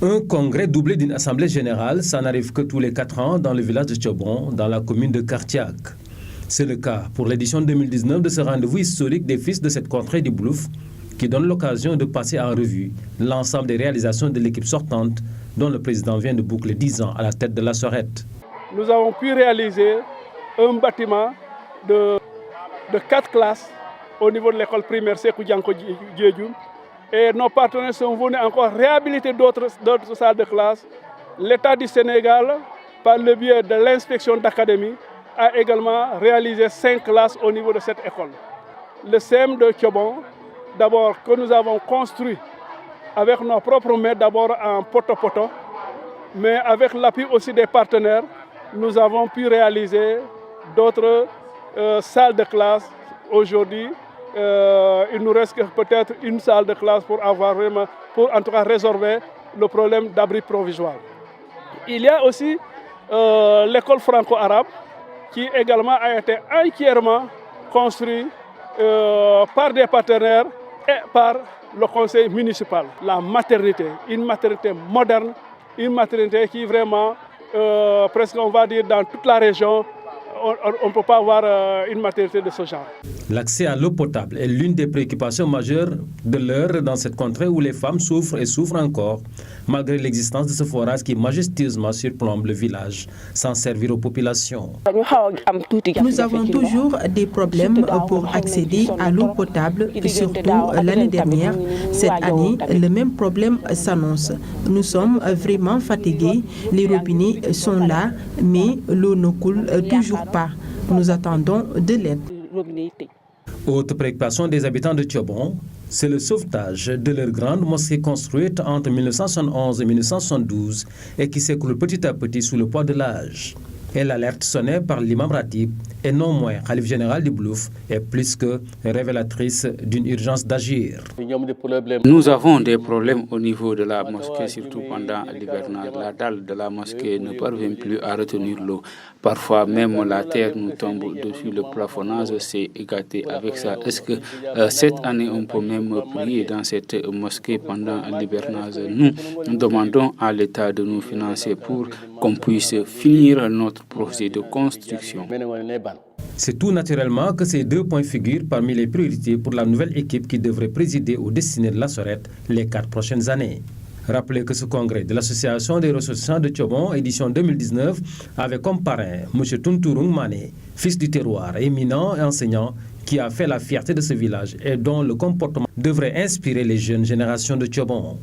Un congrès doublé d'une assemblée générale, ça n'arrive que tous les 4 ans dans le village de Tchobon, dans la commune de Kartiak. C'est le cas pour l'édition 2019 de ce rendez-vous historique des fils de cette contrée du Boulouf, qui donne l'occasion de passer en revue l'ensemble des réalisations de l'équipe sortante, dont le président vient de boucler 10 ans à la tête de la Sorette. Nous avons pu réaliser un bâtiment de 4 classes au niveau de l'école primaire Sékou Dianko Diédhiou. Et nos partenaires sont venus encore réhabiliter d'autres salles de classe. L'État du Sénégal, par le biais de l'inspection d'académie, a également réalisé 5 classes au niveau de cette école. Le CEM de Tchobon, d'abord que nous avons construit avec nos propres mains, d'abord en poto-poto, mais avec l'appui aussi des partenaires, nous avons pu réaliser d'autres salles de classe. Aujourd'hui, il nous reste peut-être une salle de classe pour en tout cas résorber le problème d'abri provisoire. Il y a aussi l'école franco-arabe qui également a été entièrement construite par des partenaires et par le conseil municipal. La maternité, une maternité moderne, une maternité qui vraiment, presque on va dire dans toute la région, on ne peut pas avoir une maternité de ce genre. L'accès à l'eau potable est l'une des préoccupations majeures de l'heure dans cette contrée où les femmes souffrent et souffrent encore, malgré l'existence de ce forage qui majestueusement surplombe le village, sans servir aux populations. Nous avons toujours des problèmes pour accéder à l'eau potable, surtout l'année dernière. Cette année, le même problème s'annonce. Nous sommes vraiment fatigués, les robinets sont là, mais l'eau ne coule toujours pas. Nous attendons de l'aide. Autre préoccupation des habitants de Tchobon, c'est le sauvetage de leur grande mosquée construite entre 1971 et 1972 et qui s'écroule petit à petit sous le poids de l'âge. Et l'alerte sonnée par l'imam Ratib, et non moins Khalife général du Boulouf, est plus que révélatrice d'une urgence d'agir. Nous avons des problèmes au niveau de la mosquée, surtout pendant l'hivernage. La dalle de la mosquée ne parvient plus à retenir l'eau. Parfois même la terre nous tombe dessus, le plafonnage s'est écarté avec ça. Est-ce que cette année on peut même prier dans cette mosquée pendant l'hivernage? Nous demandons à l'État de nous financer pour qu'on puisse finir notre projet de construction. C'est tout naturellement que ces 2 points figurent parmi les priorités pour la nouvelle équipe qui devrait présider aux destinées de la Sorette les 4 prochaines années. Rappelez que ce congrès de l'Association des ressortissants de Tchobon, édition 2019, avait comme parrain M. Tunturung Mané, fils du terroir, éminent et enseignant, qui a fait la fierté de ce village et dont le comportement devrait inspirer les jeunes générations de Tchobon.